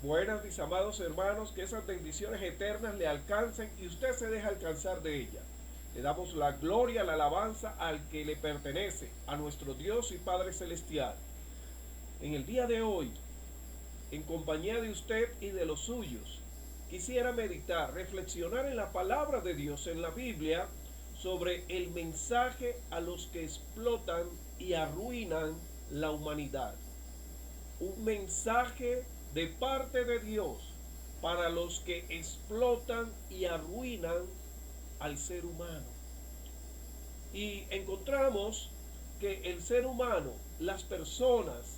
Buenas, mis amados hermanos, que esas bendiciones eternas le alcancen y usted se deja alcanzar de ellas. Le damos la gloria, la alabanza al que le pertenece, a nuestro Dios y Padre Celestial. En el día de hoy, en compañía de usted y de los suyos, quisiera meditar, reflexionar en la palabra de Dios, en la Biblia, sobre el mensaje a los que explotan y arruinan la humanidad. Un mensaje de parte de Dios para los que explotan y arruinan al ser humano. Y encontramos que el ser humano, las personas,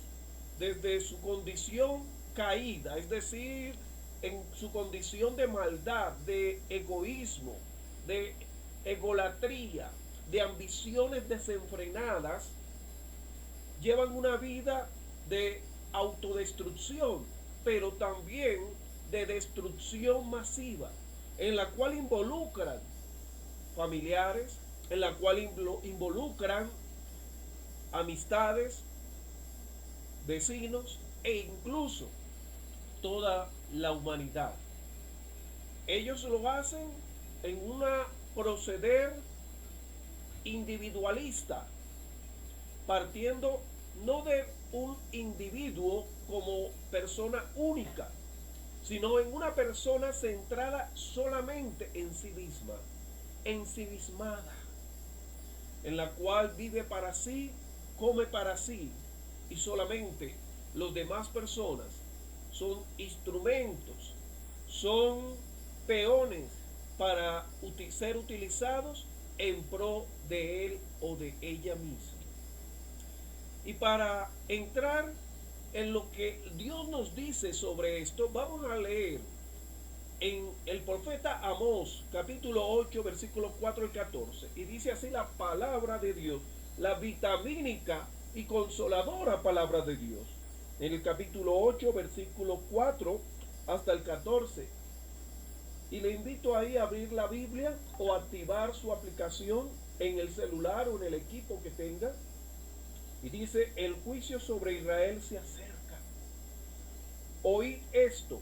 desde su condición caída, es decir, en su condición de maldad, de egoísmo, de egolatría, de ambiciones desenfrenadas, llevan una vida de autodestrucción, pero también de destrucción masiva, en la cual involucran familiares, en la cual involucran amistades, vecinos e incluso toda la humanidad. Ellos lo hacen en una proceder individualista, partiendo no de un individuo como persona única, sino en una persona centrada solamente en sí misma, ensimismada, en la cual vive para sí, come para sí, y solamente los demás personas son instrumentos, son peones para ser utilizados en pro de él o de ella misma. Y para entrar en lo que Dios nos dice sobre esto, vamos a leer en el profeta Amós, capítulo 8, versículos 4 y 14. Y dice así la palabra de Dios, la vitamínica y consoladora palabra de Dios. En el capítulo 8, versículo 4 hasta el 14. Y le invito ahí a abrir la Biblia o activar su aplicación en el celular o en el equipo que tenga. Y dice, el juicio sobre Israel se acerca. Oíd esto,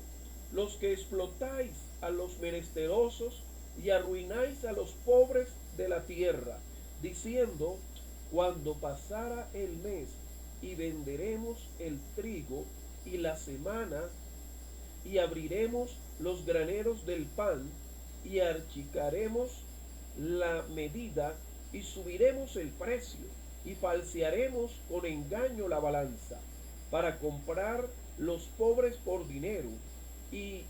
los que explotáis a los menesterosos y arruináis a los pobres de la tierra, diciendo, cuando pasara el mes y venderemos el trigo y la semana y abriremos los graneros del pan y achicaremos la medida y subiremos el precio y falsearemos con engaño la balanza para comprar los pobres por dinero y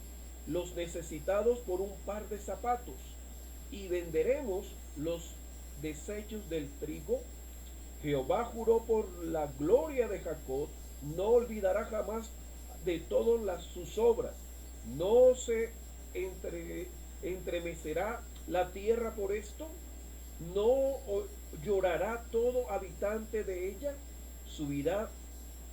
los necesitados por un par de zapatos y venderemos los desechos del trigo. Jehová juró por la gloria de Jacob, no olvidará jamás de todas sus obras. No se entremecerá la tierra por esto. No llorará todo habitante de ella. Subirá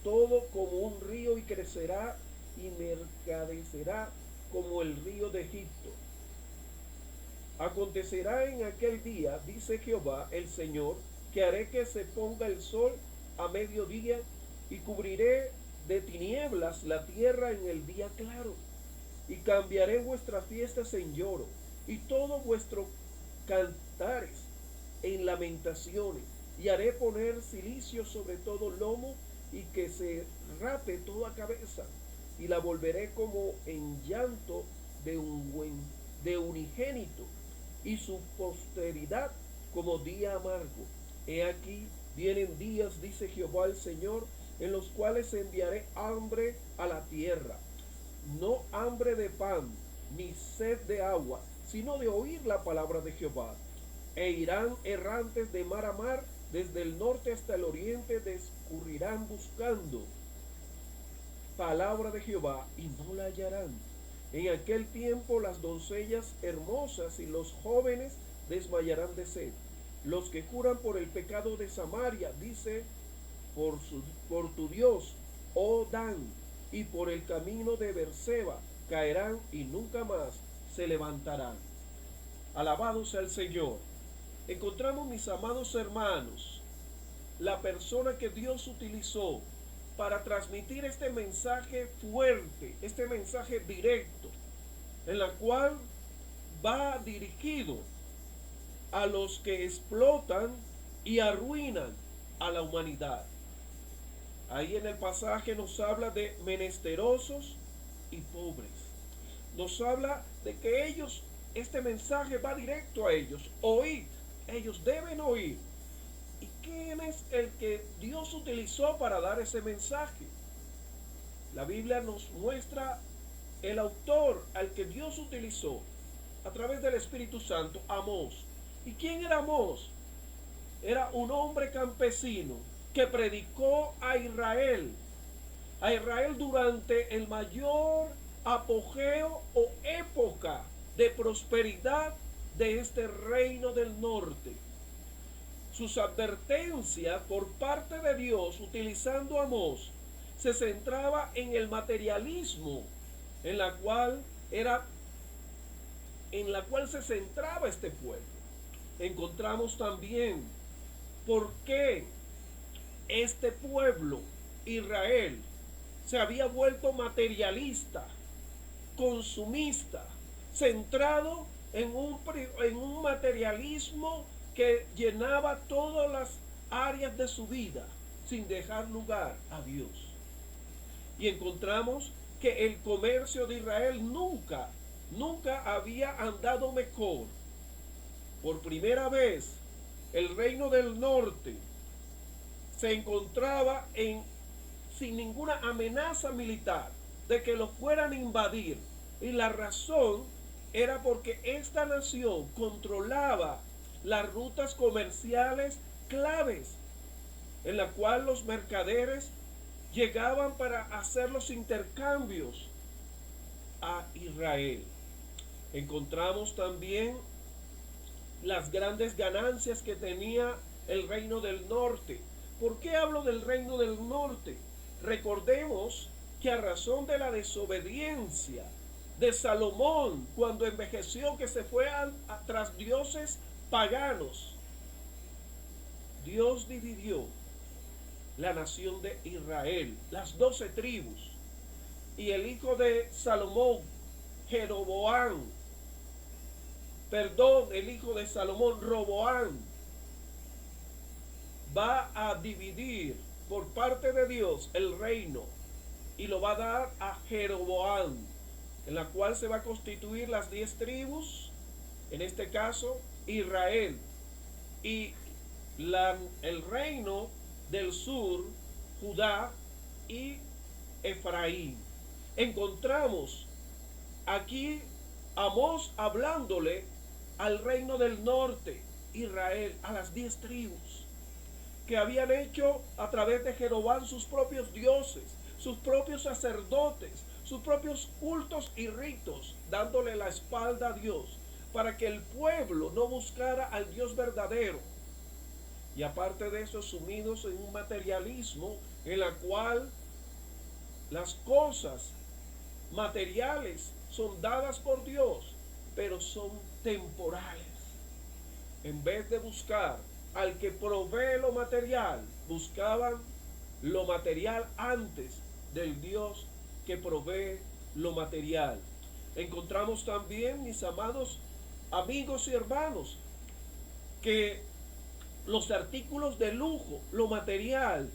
todo como un río y crecerá y mercadecerá como el río de Egipto. Acontecerá en aquel día, dice Jehová el Señor, que haré que se ponga el sol a mediodía y cubriré de tinieblas la tierra en el día claro. Y cambiaré vuestras fiestas en lloro y todos vuestros cantares en lamentaciones. Y haré poner cilicio sobre todo lomo y que se rape toda cabeza. Y la volveré como en llanto de unigénito y su posteridad como día amargo. He aquí, vienen días, dice Jehová el Señor, en los cuales enviaré hambre a la tierra. No hambre de pan, ni sed de agua, sino de oír la palabra de Jehová. E irán errantes de mar a mar, desde el norte hasta el oriente, discurrirán buscando palabra de Jehová y no la hallarán. En aquel tiempo las doncellas hermosas y los jóvenes desmayarán de sed. Los que juran por el pecado de Samaria, dice, por tu Dios, oh Dan, y por el camino de Berseba, caerán y nunca más se levantarán. Alabado sea el Señor. Encontramos, mis amados hermanos, la persona que Dios utilizó para transmitir este mensaje fuerte, este mensaje directo, en la cual va dirigido a los que explotan y arruinan a la humanidad. Ahí en el pasaje nos habla de menesterosos y pobres. Nos habla de que ellos, este mensaje va directo a ellos. Oíd, ellos deben oír. ¿Y quién es el que Dios utilizó para dar ese mensaje? La Biblia nos muestra el autor al que Dios utilizó a través del Espíritu Santo, Amós. ¿Y quién era Amós? Era un hombre campesino que predicó a Israel durante el mayor apogeo o época de prosperidad de este reino del norte. Sus advertencias por parte de Dios, utilizando a Amós, se centraba en el materialismo en la cual se centraba este pueblo. Encontramos también por qué este pueblo, Israel, se había vuelto materialista, consumista, centrado en un materialismo que llenaba todas las áreas de su vida sin dejar lugar a Dios. Y encontramos que el comercio de Israel nunca había andado mejor. Por primera vez, el reino del norte se encontraba sin ninguna amenaza militar de que lo fueran a invadir. Y la razón era porque esta nación controlaba las rutas comerciales claves en la cual los mercaderes llegaban para hacer los intercambios a Israel. Encontramos también las grandes ganancias que tenía el reino del norte. ¿Por qué hablo del reino del norte? Recordemos que a razón de la desobediencia de Salomón, cuando envejeció, que se fue tras dioses paganos, Dios dividió la nación de Israel, las 12 tribus, y el hijo de Salomón, el hijo de Salomón, Roboán, va a dividir por parte de Dios el reino y lo va a dar a Jeroboam, en la cual se va a constituir las 10 tribus, en este caso Israel, y el reino del sur, Judá y Efraín. Encontramos aquí Amós hablándole al reino del norte, Israel, a las 10 tribus, que habían hecho a través de Jeroboam sus propios dioses, sus propios sacerdotes, sus propios cultos y ritos, dándole la espalda a Dios, para que el pueblo no buscara al Dios verdadero. Y aparte de eso, sumidos en un materialismo en la cual las cosas materiales son dadas por Dios, pero son temporales. En vez de buscar al que provee lo material, buscaban lo material antes del Dios que provee lo material. Encontramos también, mis amados amigos y hermanos, que los artículos de lujo, lo material,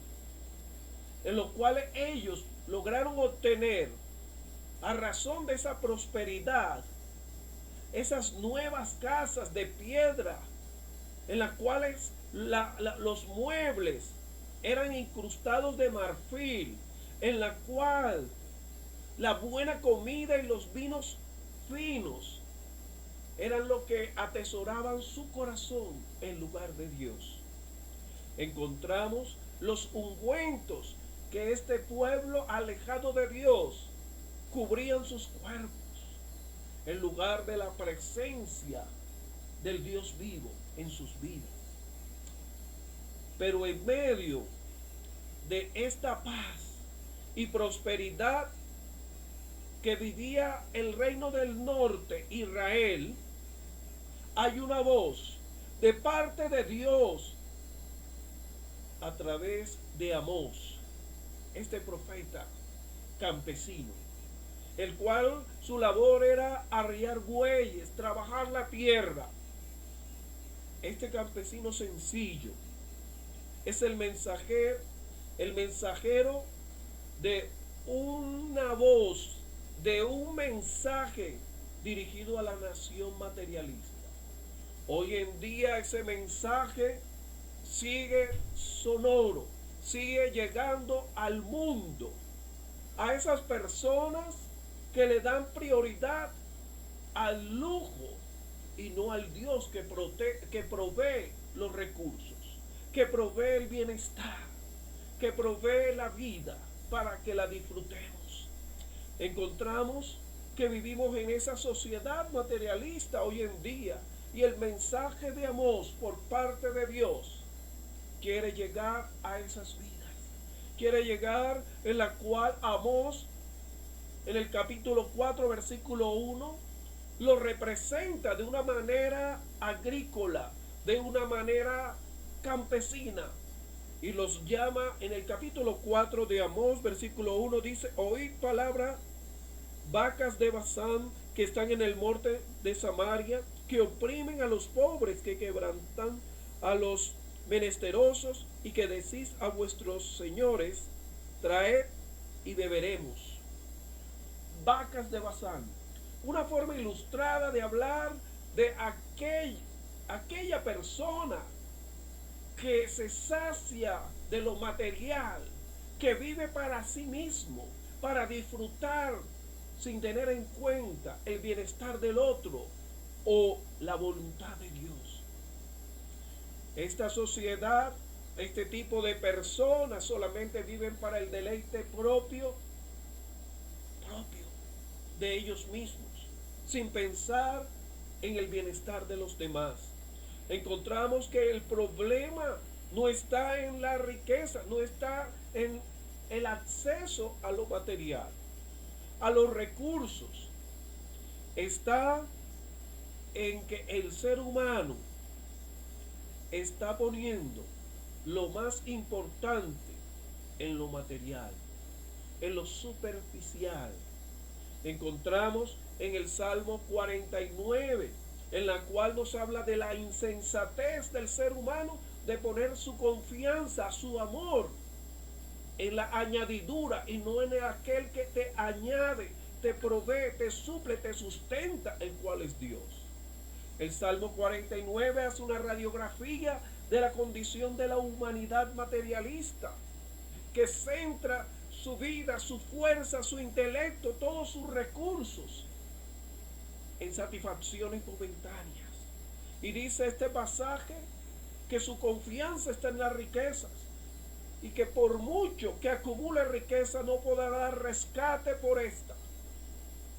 en los cuales ellos lograron obtener a razón de esa prosperidad, esas nuevas casas de piedra, en las cuales los muebles eran incrustados de marfil, en la cual la buena comida y los vinos finos eran lo que atesoraban su corazón en lugar de Dios. Encontramos los ungüentos que este pueblo alejado de Dios cubrían sus cuerpos en lugar de la presencia del Dios vivo en sus vidas. Pero en medio de esta paz y prosperidad que vivía el reino del norte, Israel, hay una voz de parte de Dios a través de Amós, este profeta campesino, el cual su labor era arriar bueyes, trabajar la tierra. Este campesino sencillo es el mensajero de una voz, de un mensaje dirigido a la nación materialista. Hoy en día ese mensaje sigue sonoro, sigue llegando al mundo, a esas personas que le dan prioridad al lujo y no al Dios que provee los recursos, que provee el bienestar, que provee la vida para que la disfrutemos. Encontramos que vivimos en esa sociedad materialista hoy en día y el mensaje de Amós por parte de Dios quiere llegar a esas vidas. Quiere llegar en la cual Amós, en el capítulo 4, versículo 1, lo representa de una manera agrícola, de una manera campesina. Y los llama en el capítulo 4 de Amós, versículo 1, dice: oíd palabra, vacas de Basán que están en el monte de Samaria, que oprimen a los pobres, que quebrantan a los menesterosos, y que decís a vuestros señores: traed y beberemos. Vacas de Basán, una forma ilustrada de hablar de aquella persona que se sacia de lo material, que vive para sí mismo, para disfrutar sin tener en cuenta el bienestar del otro o la voluntad de Dios. Esta sociedad, este tipo de personas solamente viven para el deleite propio de ellos mismos, sin pensar en el bienestar de los demás. Encontramos que el problema no está en la riqueza, no está en el acceso a lo material, a los recursos. Está en que el ser humano está poniendo lo más importante en lo material, en lo superficial. Encontramos en el Salmo 49, en la cual nos habla de la insensatez del ser humano de poner su confianza, su amor en la añadidura y no en aquel que te añade, te provee, te suple, te sustenta, el cual es Dios. El Salmo 49 hace una radiografía de la condición de la humanidad materialista, que centra su vida, su fuerza, su intelecto, todos sus recursos en satisfacciones momentáneas. Y dice este pasaje que su confianza está en las riquezas y que por mucho que acumule riqueza no podrá dar rescate por esta.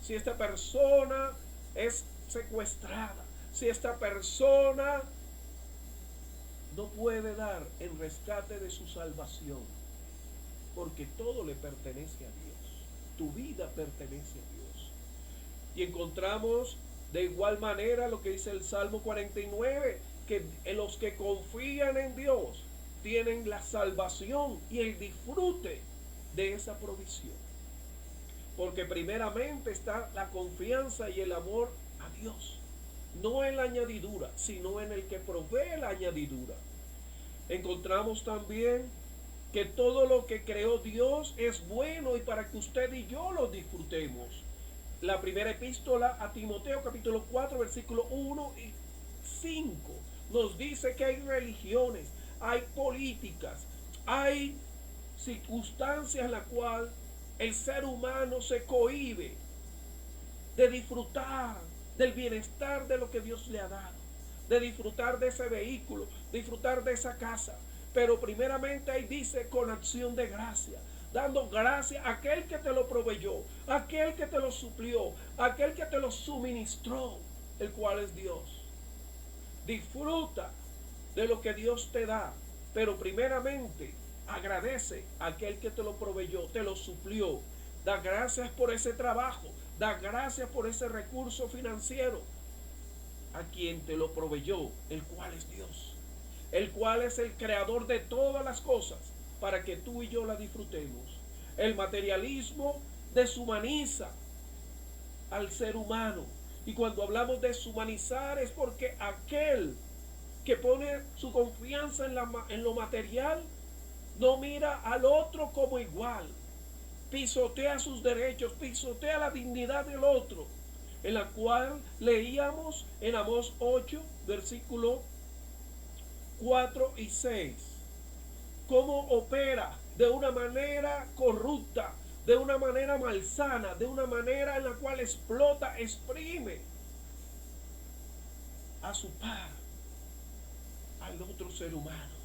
Si esta persona es secuestrada, si esta persona no puede dar en rescate de su salvación, porque todo le pertenece a Dios. Tu vida pertenece a Dios. Y encontramos de igual manera lo que dice el Salmo 49, que los que confían en Dios tienen la salvación y el disfrute de esa provisión. Porque primeramente está la confianza y el amor a Dios, no en la añadidura, sino en el que provee la añadidura. Encontramos también que todo lo que creó Dios es bueno y para que usted y yo lo disfrutemos. La primera epístola a Timoteo, capítulo 4, versículo 1 y 5, nos dice que hay religiones, hay políticas, hay circunstancias en las cuales el ser humano se cohíbe de disfrutar del bienestar de lo que Dios le ha dado, de disfrutar de ese vehículo, disfrutar de esa casa. Pero primeramente ahí dice con acción de gracia, dando gracias a aquel que te lo proveyó, a aquel que te lo suplió, a aquel que te lo suministró, el cual es Dios. Disfruta de lo que Dios te da, pero primeramente agradece a aquel que te lo proveyó, te lo suplió. Da gracias por ese trabajo, da gracias por ese recurso financiero, a quien te lo proveyó, el cual es Dios, el cual es el creador de todas las cosas, para que tú y yo la disfrutemos. El materialismo deshumaniza al ser humano. Y cuando hablamos de deshumanizar es porque aquel que pone su confianza en lo material no mira al otro como igual. Pisotea sus derechos, pisotea la dignidad del otro, en la cual leíamos en Amós 8, versículo 4 y 6, cómo opera de una manera corrupta, de una manera malsana, de una manera en la cual explota, exprime a su par, al otro ser humano,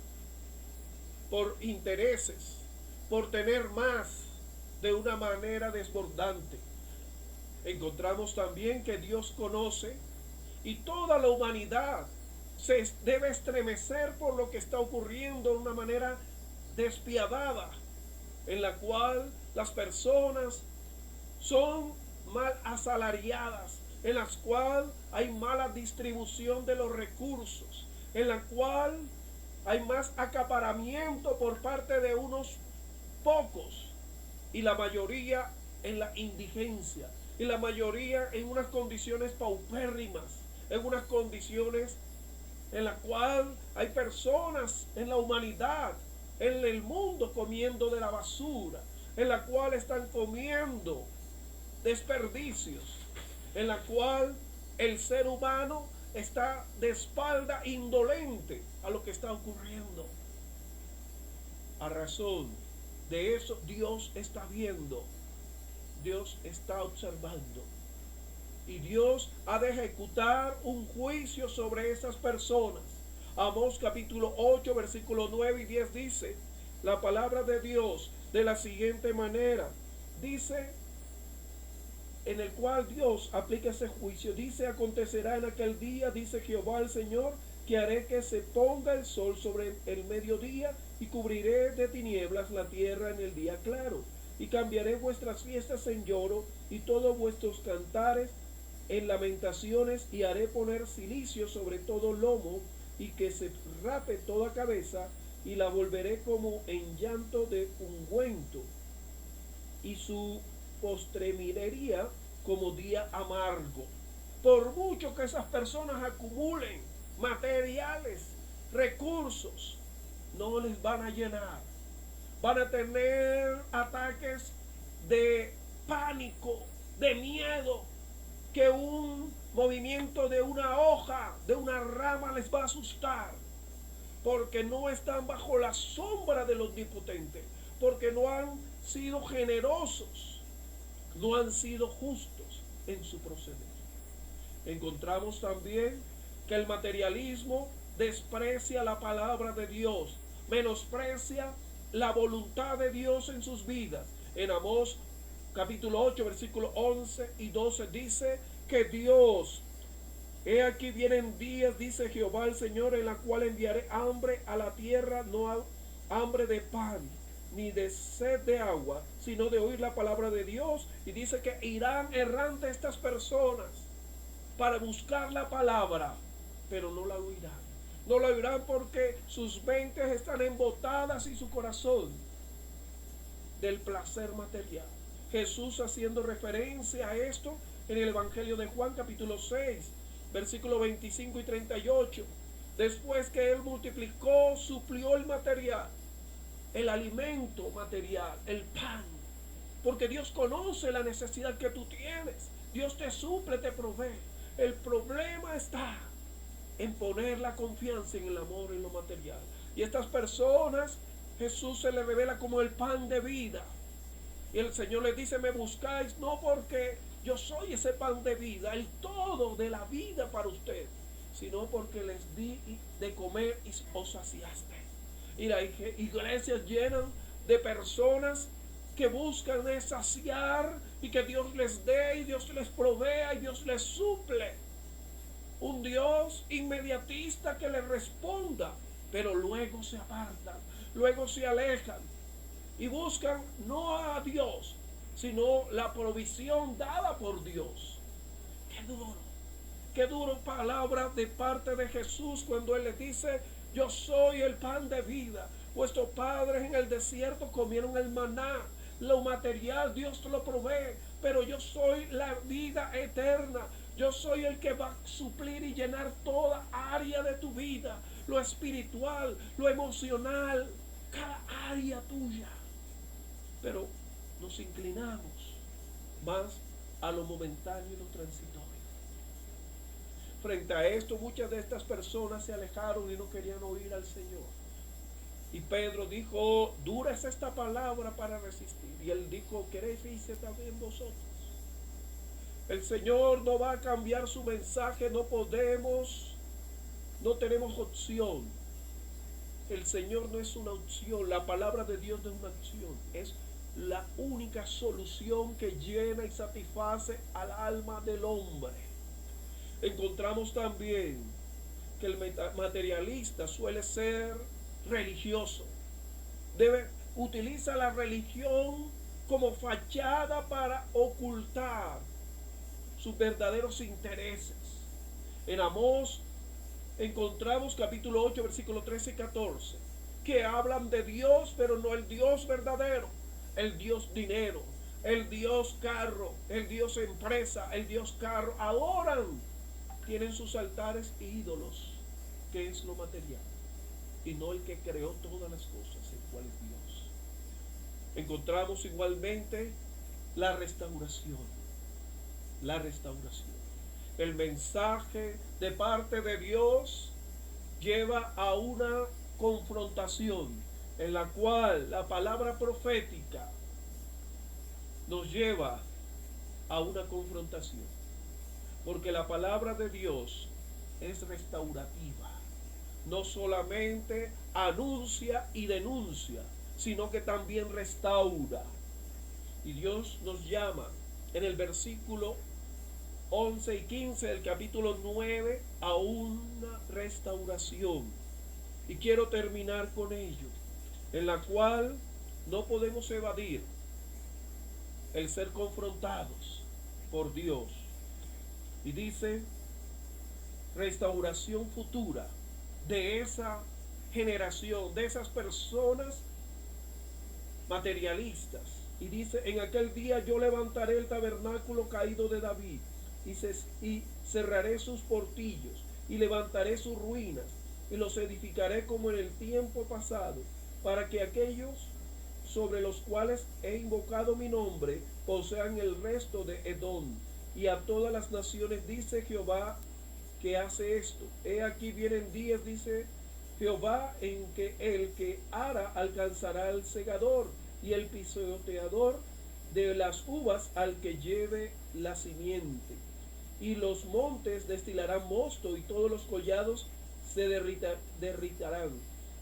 por intereses, por tener más, de una manera desbordante. Encontramos también que Dios conoce y toda la humanidad se debe estremecer por lo que está ocurriendo de una manera despiadada, en la cual las personas son mal asalariadas, en las cuales hay mala distribución de los recursos, en la cual hay más acaparamiento por parte de unos pocos y la mayoría en la indigencia, y la mayoría en unas condiciones paupérrimas, en unas condiciones en la cual hay personas en la humanidad, en el mundo, comiendo de la basura, en la cual están comiendo desperdicios, en la cual el ser humano está de espalda indolente a lo que está ocurriendo. A razón de eso, Dios está viendo, Dios está observando, y Dios ha de ejecutar un juicio sobre esas personas. Amós capítulo 8, versículo 9 y 10 dice la palabra de Dios de la siguiente manera. Dice, en el cual Dios aplica ese juicio. Dice, acontecerá en aquel día, dice Jehová el Señor, que haré que se ponga el sol sobre el mediodía y cubriré de tinieblas la tierra en el día claro. Y cambiaré vuestras fiestas en lloro y todos vuestros cantares en lamentaciones, y haré poner cilicio sobre todo lomo y que se rape toda cabeza, y la volveré como en llanto de ungüento, y su postreminería como día amargo. Por mucho que esas personas acumulen materiales, recursos, no les van a llenar. Van a tener ataques de pánico, de miedo, que un movimiento de una hoja, de una rama les va a asustar, porque no están bajo la sombra del Omnipotente, porque no han sido generosos, no han sido justos en su proceder. Encontramos también que el materialismo desprecia la palabra de Dios, menosprecia la voluntad de Dios en sus vidas. En Amós capítulo 8, versículos 11 y 12 dice que Dios, he aquí vienen días, dice Jehová el Señor, en la cual enviaré hambre a la tierra, no hambre de pan, ni de sed de agua, sino de oír la palabra de Dios. Y dice que irán errantes estas personas para buscar la palabra, pero no la oirán. No la oirán porque sus mentes están embotadas y su corazón del placer material. Jesús, haciendo referencia a esto en el Evangelio de Juan capítulo 6, versículos 25 y 38, después que Él multiplicó, suplió el material, el alimento material, el pan, porque Dios conoce la necesidad que tú tienes. Dios te suple, te provee. El problema está en poner la confianza en el amor, en lo material. Y estas personas, Jesús se les revela como el pan de vida. Y el Señor les dice, me buscáis no porque yo soy ese pan de vida, el todo de la vida para usted, sino porque les di de comer y os saciaste. Y las iglesias llenan de personas que buscan es saciar y que Dios les dé y Dios les provea y Dios les suple. Un Dios inmediatista que les responda, pero luego se apartan, luego se alejan y buscan no a Dios, sino la provisión dada por Dios. Qué duro palabra de parte de Jesús cuando Él les dice, yo soy el pan de vida. Vuestros padres en el desierto comieron el maná, Lo material Dios te lo provee, pero yo soy la vida eterna. Yo soy el que va a suplir y llenar toda área de tu vida, lo espiritual, lo emocional, cada área tuya. Pero nos inclinamos más a lo momentáneo y lo transitorio. Frente a esto, muchas de estas personas se alejaron y no querían oír al Señor. Y Pedro dijo, oh, dura es esta palabra para resistir. Y él dijo, ¿queréis irse también vosotros? El Señor no va a cambiar su mensaje, no podemos, no tenemos opción. El Señor no es una opción, la palabra de Dios no es una opción, es la única solución que llena y satisface al alma del hombre. Encontramos también que el materialista suele ser religioso. Utiliza la religión como fachada para ocultar sus verdaderos intereses. En Amós encontramos capítulo 8, versículos 13 y 14, que hablan de Dios, pero no el Dios verdadero, el Dios dinero, el Dios carro, el Dios empresa, el Dios carro. Adoran, tienen sus altares e ídolos, que es lo material, y no el que creó todas las cosas, el cual es Dios. Encontramos igualmente la restauración. La restauración. El mensaje de parte de Dios lleva a una confrontación en la cual la palabra profética nos lleva a una confrontación. Porque la palabra de Dios es restaurativa. No solamente anuncia y denuncia, sino que también restaura. Y Dios nos llama en el versículo 11 y 15 del capítulo 9 a una restauración. Y quiero terminar con ello, en la cual no podemos evadir el ser confrontados por Dios. Y dice, restauración futura de esa generación, de esas personas materialistas. Y dice, en aquel día yo levantaré el tabernáculo caído de David y cerraré sus portillos y levantaré sus ruinas y los edificaré como en el tiempo pasado, para que aquellos sobre los cuales he invocado mi nombre posean el resto de Edom. Y a todas las naciones dice Jehová que hace esto. He aquí vienen días, dice Jehová, en que el que ara alcanzará al segador y el pisoteador de las uvas al que lleve la simiente. Y los montes destilarán mosto y todos los collados se derritarán.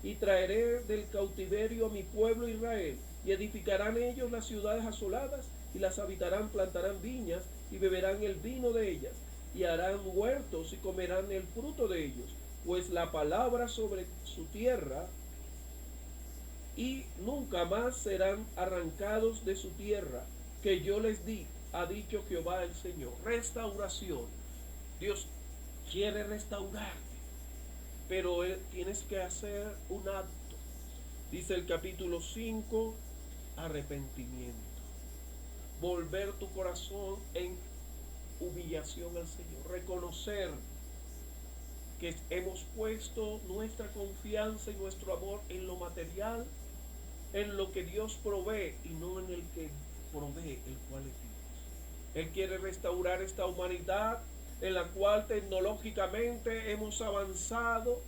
Y traeré del cautiverio a mi pueblo Israel, y edificarán ellos las ciudades asoladas, y las habitarán, plantarán viñas, y beberán el vino de ellas, y harán huertos, y comerán el fruto de ellos, pues la palabra sobre su tierra, y nunca más serán arrancados de su tierra, que yo les di, ha dicho Jehová el Señor. Restauración. Dios quiere restaurarte, pero tienes que hacer un acto. Dice el capítulo 5, arrepentimiento. Volver tu corazón en humillación al Señor. Reconocer que hemos puesto nuestra confianza y nuestro amor en lo material, en lo que Dios provee y no en el que provee, el cual es Dios. Él quiere restaurar esta humanidad en la cual tecnológicamente hemos avanzado,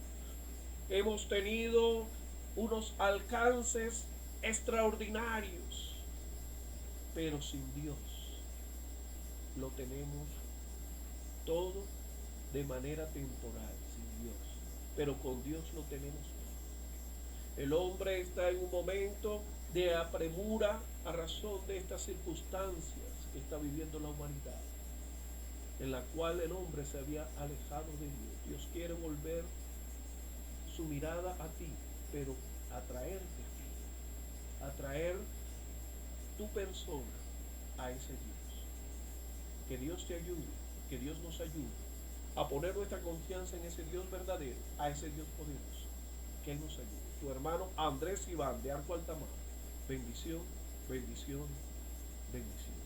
hemos tenido unos alcances extraordinarios, pero sin Dios lo tenemos todo de manera temporal, sin Dios, pero con Dios lo tenemos todo. El hombre está en un momento de apremura a razón de estas circunstancias que está viviendo la humanidad, en la cual el hombre se había alejado de Dios. Dios quiere volver su mirada a ti, pero atraerte a ti, atraer tu persona a ese Dios. Que Dios te ayude, que Dios nos ayude a poner nuestra confianza en ese Dios verdadero, a ese Dios poderoso. Que Él nos ayude. Tu hermano Andrés Iván de Arco Altamar. Bendición Bendición, bendición.